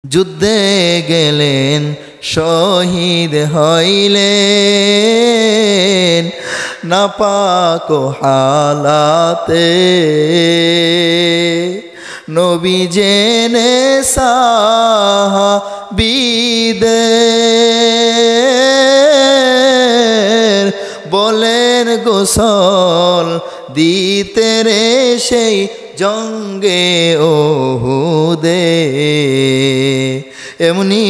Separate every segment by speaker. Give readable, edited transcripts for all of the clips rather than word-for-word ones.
Speaker 1: যুদ্ধে গেলেন শহীদ হইলেন নাপাক হালাতে নবী জেনে সাহাবীদের বলেন গোসল দিতে রে সেই জঙ্গে ওহুদে এমনি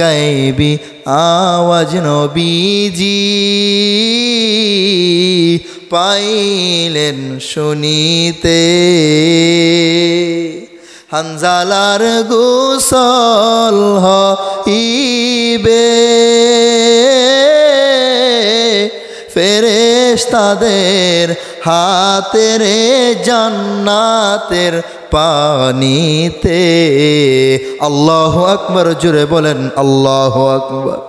Speaker 1: গাইবি আওয়াজ নবীজি পাইলেন শুনিতে হানজালার গোসল হইবে ফেরেশতাদের হাতের জান্নাতের পানিতে আল্লাহু আকবার জোরে বলেন আল্লাহু আকবার।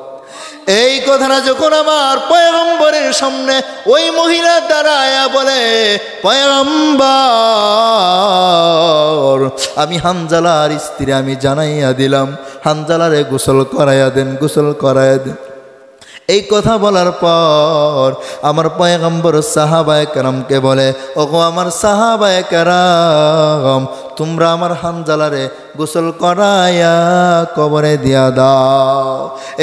Speaker 1: এই কথাটা যখন আমার পয়গম্বরের সামনে ওই মহিলা দাঁড়ায়া বলে পয়গম্বর আমি হানজালার স্ত্রী আমি জানাইয়া দিলাম হানজালারে গোসল করাইয়া দেন গোসল করাইয়া দেন। এই কথা বলার পর আমার পয়গম্বর সাহাবায়ে কেরামকে বলে ওগো আমার সাহাবায়ে কেরাম তোমরা আমার হানজালারে গোসল করায়া কবরে দিয়া দাও।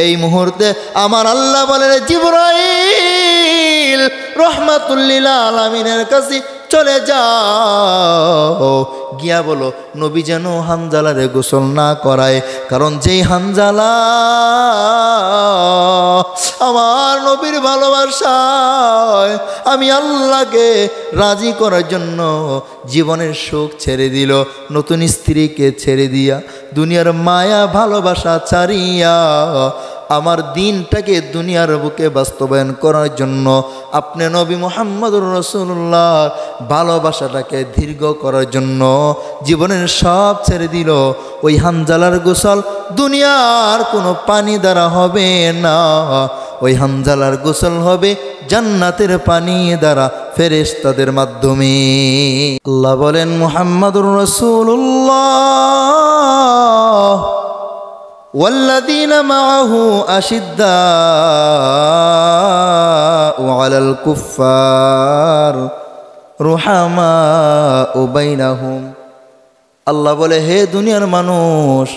Speaker 1: এই মুহূর্তে আমার আল্লাহ বলে জিবরাইল রহমাতুল্লিল আলামিনের কাছে চলে যাও গিয়া বলো নবী যেন হানজালারে গোসল না করায় কারণ যেই হানজালা আমার নবীর ভালোবাসায় আমি আল্লাহকে রাজি করার জন্য জীবনের সুখ ছেড়ে দিল নতুন স্ত্রীকে ছেড়ে দিয়া দুনিয়ার মায়া ভালোবাসা ছাড়িয়া আমার দিনটাকে দুনিয়ার বুকে বাস্তবায়ন করার জন্য আপনি নবী মুহাম্মদুর রাসূলুল্লাহ ভালোবাসাটাকে দীর্ঘ করার জন্য জীবনের সব ছেড়ে দিল। ওই হানজালার গোসল দুনিয়ার কোনো পানি দ্বারা হবে না, ওই হানজালার গোসল হবে জান্নাতের পানি দ্বারা ফেরেশতাদের মাধ্যমে। আল্লাহ বলেন মুহাম্মদুর রাসূলুল্লাহ والذين معه أشداء على الكفار رحماء بينهم। আল্লাহ বলে হে দুনিয়ার মানুষ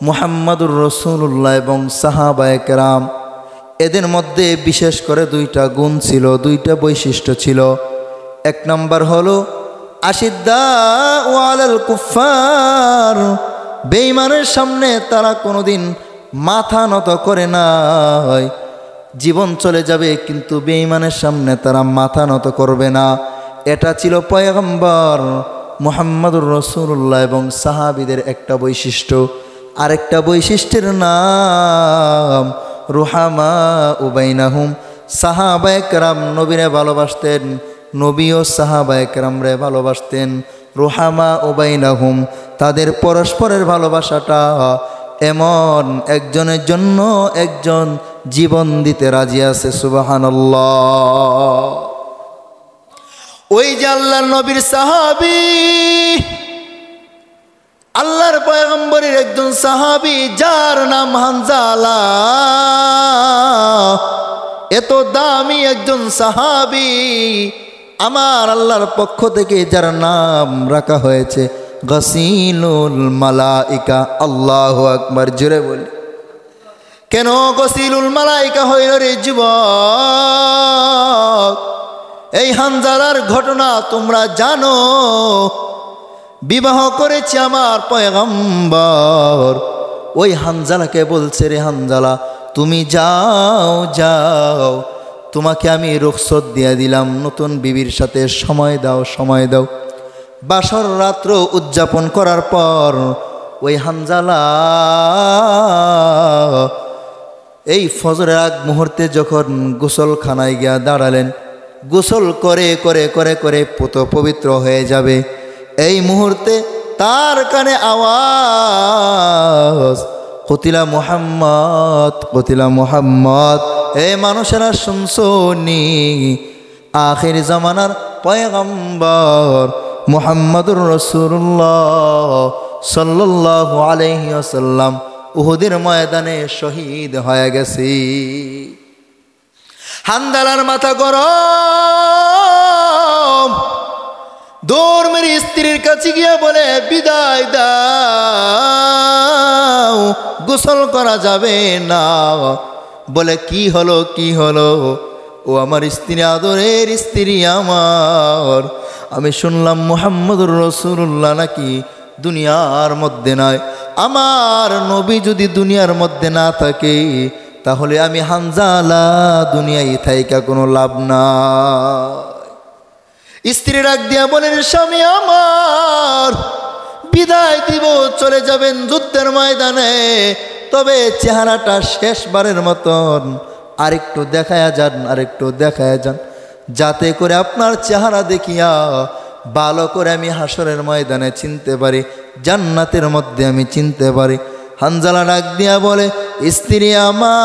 Speaker 1: মুহাম্মদুর রাসূলুল্লাহ এবং সাহাবায়ে কেরাম এদের মধ্যে বিশেষ করে দুইটা গুণ ছিল, দুইটা বৈশিষ্ট্য ছিল। এক নম্বর হলো আশিদ্দাউ আলাল কুফার, বেঈমানের সামনে তারা কোনোদিন মাথা নত করে নাই। জীবন চলে যাবে কিন্তু বেঈমানের সামনে তারা মাথা নত করবে না। এটা ছিল পয়গম্বর মুহাম্মদুর রাসূলুল্লাহ এবং সাহাবীদের একটা বৈশিষ্ট্য। আরেকটা বৈশিষ্ট্যের নাম রুহামা উবাইনাহুম। সাহাবায়ে কেরাম নবীরে ভালোবাসতেন, নবীও সাহাবায়ে কেরামরে ভালোবাসতেন। রুহামা উবাইনাহুম, তাদের পরস্পরের ভালোবাসাটা এমন একজনের জন্য একজন জীবন দিতে রাজি আছে। সুবহানাল্লাহ। ওই যে আল্লাহর নবীর সাহাবী, আল্লাহর পয়গম্বরের একজন সাহাবী যার নাম হানজালা, এত দামি একজন সাহাবী আমার আল্লাহর পক্ষ থেকে যার নাম রাখা হয়েছে গসিলুল মালাইকা। আল্লাহু আকবার জোরে বলি। কেন গসিলুল মালাইকা হইল রে যুবক? এই হানজালার ঘটনা তোমরা জানো। বিবাহ করেছে আমার পয়গম্বর। ওই হানজালাকে বলছে রে হানজালা তুমি যাও যাও, তোমাকে আমি রুখসত দিয়ে দিলাম, নতুন বিবির সাথে সময় দাও সময় দাও। বাসর রাত্র উদযাপন করার পর ওই হানজালা এই ফজরের আগ মুহূর্তে যখন গোসলখানায় গিয়া দাঁড়ালেন, গোসল করে করে করে করে পুত পবিত্র হয়ে যাবে, এই মুহূর্তে তার কানে আওয়াজ কতিলা মুহাম্মদ কতিলা মুহাম্মদ। এই মানুষেরা শুনছনি আখির জামানার পয়গম্বর মুহাম্মদুর রাসূলুল্লাহ সাল্লাল্লাহু আলাইহি ওয়াসাল্লাম উহুদের ময়দানে শহীদ হয়ে গেছে। হানজালার মাথা গরম, দৌড় মেরে স্ত্রীর কাছে গিয়ে বলে বিদায় দাও, গোসল করা যাবে না। বলে কি হলো কি হলো? ও আমার স্ত্রী, আদরের স্ত্রী আমার, আমি শুনলাম মুহাম্মদুর রাসূলুল্লাহ নাকি দুনিয়ার মধ্যে নাই। আমার নবী যদি দুনিয়ার মধ্যে না থাকে তাহলে আমি হানজালা দুনিয়ায় থাইকা কোনো লাভ নাই। স্ত্রী ডাক দিয়া বলেন স্বামী আমার, বিদায় দিব, চলে যাবেন যুদ্ধের ময়দানে, তবে চেহারাটা শেষবারের মতন আরেকটু দেখায়া যান, আরেকটু দেখায়া যান, যাতে করে আপনার চেহারা দেখিয়া ভালো করে আমি হাসরের ময়দানে চিনতে পারি, জান্নাতের মধ্যে আমি চিনতে পারি। হানজালা ডাক দিয়া বলে স্ত্রী আমার,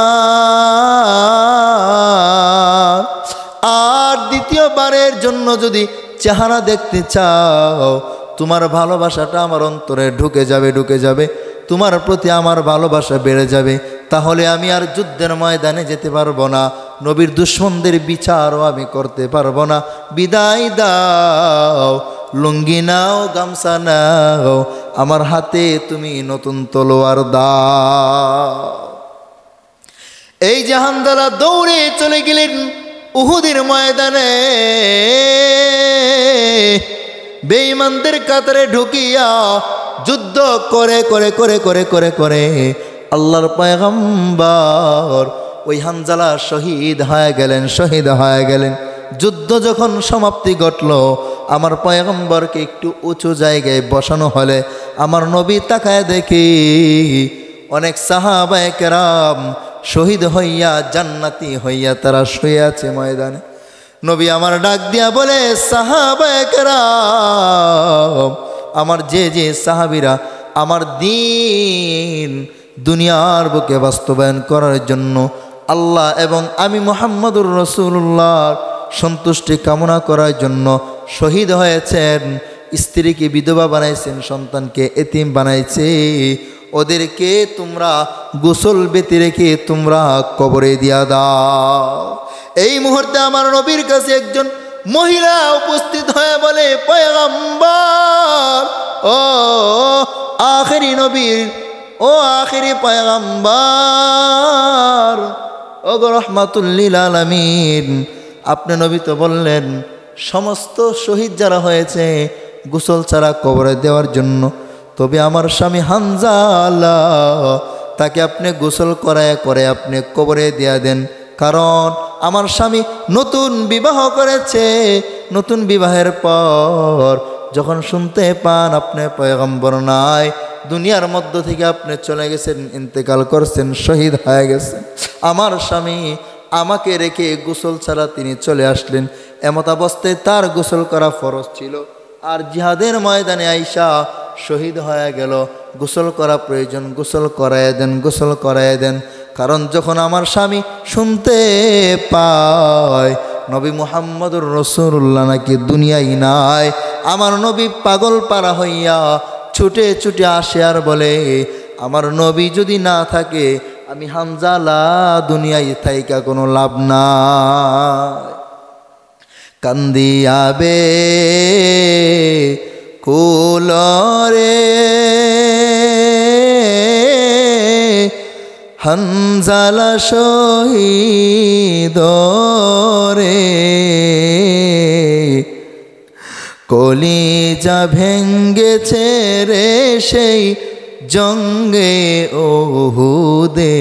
Speaker 1: আর দ্বিতীয়বারের জন্য যদি চেহারা দেখতে চাও, তোমার ভালোবাসাটা আমার অন্তরে ঢুকে যাবে, ঢুকে যাবে, তোমার প্রতি আমার ভালোবাসা বেড়ে যাবে, তাহলে আমি আর যুদ্ধের ময়দানে যেতে পারবো না, নবীর দুশমনদের বিচারও আমি করতে পারবো না। বিদায় দাও, লুঙ্গি নাও, গামছা নাও, আমার হাতে তুমি নতুন তলোয়ার দাও। এই যে হানজালা দৌড়ে চলে গেলেন উহুদের ময়দানে, বেঈমানদের কাতারে ঢুকিয়া যুদ্ধ করে করে করে করে করে করে আল্লাহর পয়গম্বর ওই হানজালা শহীদ হয়ে গেলেন, শহীদ হয়ে গেলেন। যুদ্ধ যখন সমাপ্তি ঘটল, আমার পয়গম্বরকে একটু উঁচু জায়গায় বসানো হলে আমার নবী তাকায় দেখি অনেক সাহাবায়ে কেরাম শহীদ হইয়া জান্নাতি হইয়া তারা শুয়ে আছে ময়দানে। নবী আমার ডাক দিয়া বলে সাহাবায়ে কেরাম, আমার যে যে সাহাবীরা আমার দ্বীন দুনিয়ার বুকে বাস্তবায়ন করার জন্য আল্লাহ এবং আমি মুহাম্মদুর রাসূলুল্লাহর সন্তুষ্টি কামনা করার জন্য শহীদ হয়েছেন, স্ত্রীকে বিধবা বানাইছেন, সন্তানকে এতিম বানাইছে, ওদেরকে তোমরা গোসল বেতে রেখে তোমরা কবরে দিয়া দাও। এই মুহূর্তে আমার নবীর কাছে একজন মহিলা উপস্থিত হয়ে বলে পয়গম্বর, ও আখেরি নবীর, ও আখেরি পয়গম্বর, ও গো রহমাতুল লিল আলামিন, আপনি নবী তো বললেন সমস্ত শহীদ যারা হয়েছে গোসল ছাড়া কবরে দেওয়ার জন্য, তবে আমার স্বামী হানজালা তাকে আপনি গোসল করায় করে আপনি কবরে দিয়া দেন, কারণ আমার স্বামী নতুন বিবাহ করেছে। নতুন বিবাহের পর যখন শুনতে পান আপনি পয়গম্বর নাই, দুনিয়ার মধ্য থেকে আপনি চলে গেছেন, ইন্তেকাল করছেন, শহীদ হয়ে গেছেন, আমার স্বামী আমাকে রেখে গোসল ছাড়া তিনি চলে আসলেন, এমত অবস্থায় তার গোসল করা ফরজ ছিল, আর জিহাদের ময়দানে আইসা শহীদ হয়ে গেল, গোসল করা প্রয়োজন, গোসল করায় দেন, গোসল করায় দেন। কারণ যখন আমার স্বামী শুনতে পায় নবী মুহাম্মদুর রাসূলুল্লাহ নাকি দুনিয়ায় নাই, আমার নবী পাগল পারা হইয়া ছুটে ছুটে আসে আর বলে আমার নবী যদি না থাকে আমি হানজালা দুনিয়ায় থাইকা কোনো লাভ নাই। কান্দিয়াবে কুলরে হানজালা শহীদ রে, কলিজা ভেঙ্গেছে রে সেই জঙ্গে উহুদে,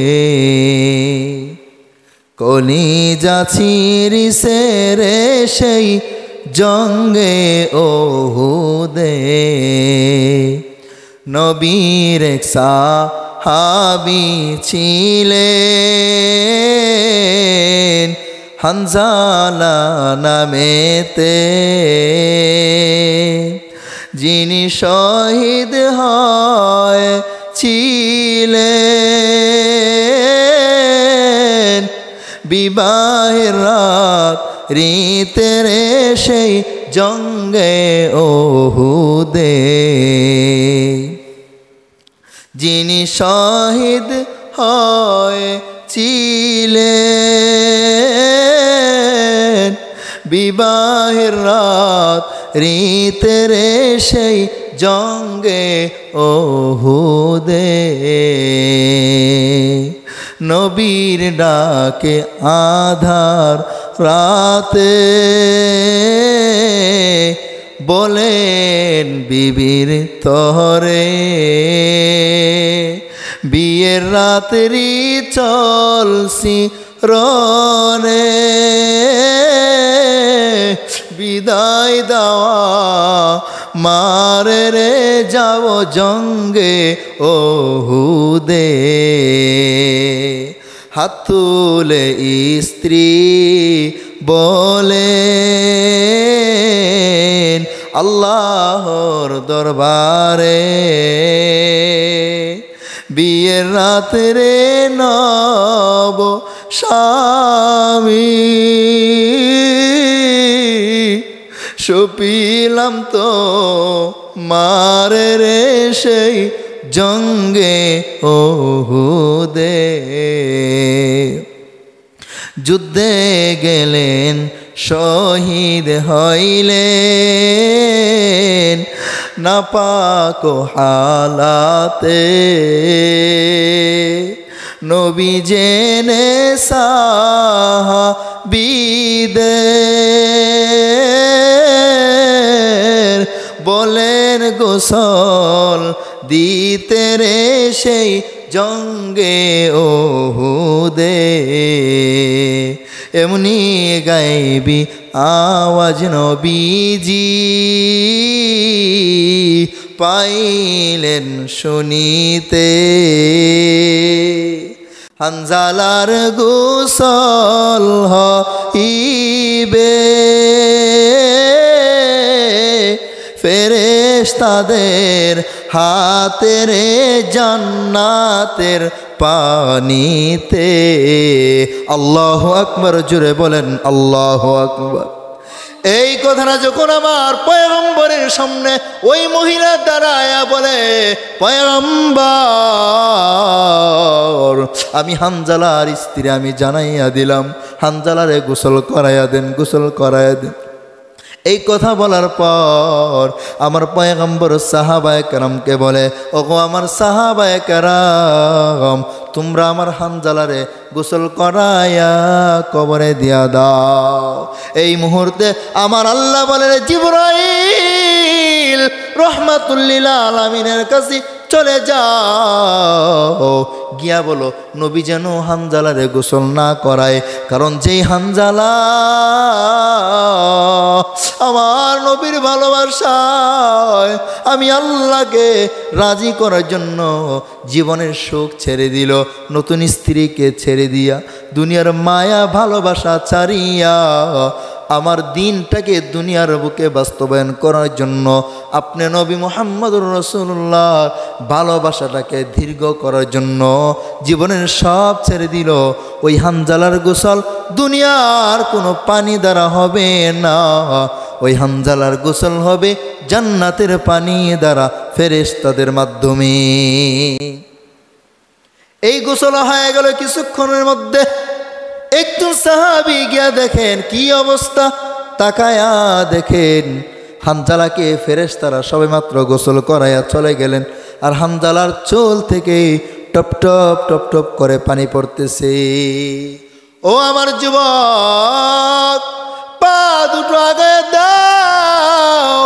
Speaker 1: কলিজা ছিঁড়িছে রে সেই জঙ্গে উহুদে। নবীর এক সাহাবী ছিলেন হানজালা নামেতে, যিনি শহীদ হয়েছিলেন বিবাহের রাত রীতের সেই জঙ্গে উহুদে। যিনি শহীদ হয়েছিলেন বিবাহের রাত রীতের সেই জঙ্গে ওহুদে। নবীর ডাকে আধার রাতে বলেন বিবির তরে, বিয়ের রাত্রি চলছি রনে, বিদায় দেওয়া মারে রে যাও জঙ্গে ওহুদে। হাত তুলে স্ত্রী বলেন আল্লাহর দরবারে, বিয়ের রাত্রে নব স্বামী সপিলাম তো মারে রে সেই জঙ্গে ওহুদে। যুদ্ধে গেলেন শহীদ হইলেন নাপাক হালাতে, নবী জেনে সাহাবীদের বলেন গোসল দিতে রে সেই জঙ্গে ওহুদে। এমনি গাইবি আওয়াজ নবীজি পাইলেন শুনিতে, হানজালার গোসল হইবে ফেরেশতাদের হাতের জান্নাতের পানিতে। আল্লাহু আকবার, জোরে বলেন আল্লাহু আকবার। এই কথাটা যখন আমার পয়গম্বরের সামনে ওই মহিলা দাঁড়ায়া বলে, পয়গম্বর আমি হানজালার স্ত্রী, আমি জানাইয়া দিলাম হানজালারে গোসল করাইয়া দেন, গোসল করাইয়া দেন। এই কথা বলার পর আমার পয়গম্বর সাহাবায়ে কেরামকে বলে, ওগো আমার সাহাবায়ে কেরাম, তোমরা আমার হানজালারে গোসল করাইয়া কবরে দিয়া দাও। এই মুহূর্তে আমার আল্লাহ বলে, জিবরাইল রহমাতুল্লিল আলামিনের কাছে চলে যাও, গিয়া বলো নবী যেন হানজালারে গোসল না করায়, কারণ যেই হানজালা আমার নবীর ভালোবাসায় আমি আল্লাহকে রাজি করার জন্য জীবনের সুখ ছেড়ে দিল, নতুন স্ত্রীকে ছেড়ে দিয়া দুনিয়ার মায়া ভালোবাসা ছাড়িয়া আমার দিনটাকে দুনিয়ার বুকে বাস্তবায়ন করার জন্য আপনি নবী মুহাম্মদুর রাসূলুল্লাহ ভালোবাসাটাকে দীর্ঘ করার জন্য জীবনের সব ছেড়ে দিল। ওই হানজালার গোসল দুনিয়ার কোনো পানি দ্বারা হবে না, ওই হানজালার গোসল হবে জান্নাতের পানি দ্বারা ফেরেশতাদের মাধ্যমে। এই গোসল হয়ে গেল কিছুক্ষণের মধ্যে। একটু সাহাবী গিয়া দেখেন কি অবস্থা, তাকায়া দেখেন হানজালাকে ফেরেশতারা সবে মাত্র গোসল করাইয়া চলে গেলেন, আর হানজালার চোল থেকে টপ টপ টপ টপ করে পানি পড়তেছে। ও আমার যুবক, পা দুটো আগে দাও।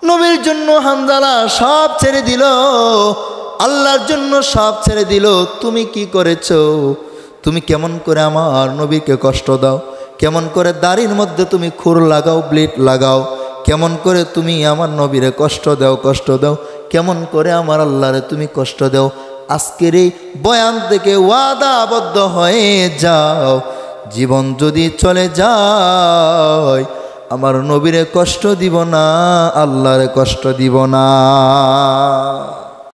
Speaker 1: নবীর জন্য হানজালা সব ছেড়ে দিল, আল্লাহর জন্য সব ছেড়ে দিল। তুমি কি করেছো? তুমি কেমন করে আমার নবীকে কষ্ট দাও, কেমন করে দাড়ির মধ্যে তুমি খুর লাগাও, ব্লেড লাগাও, কেমন করে তুমি আমার নবীরে কষ্ট দাও, কষ্ট দাও, কেমন করে আমার আল্লাহরে তুমি কষ্ট দাও। আজকের এই বয়ান থেকে ওয়াদাবদ্ধ হয়ে যাও, জীবন যদি চলে যায় আমার নবীরে কষ্ট দিব না, আল্লাহরে কষ্ট দিব না।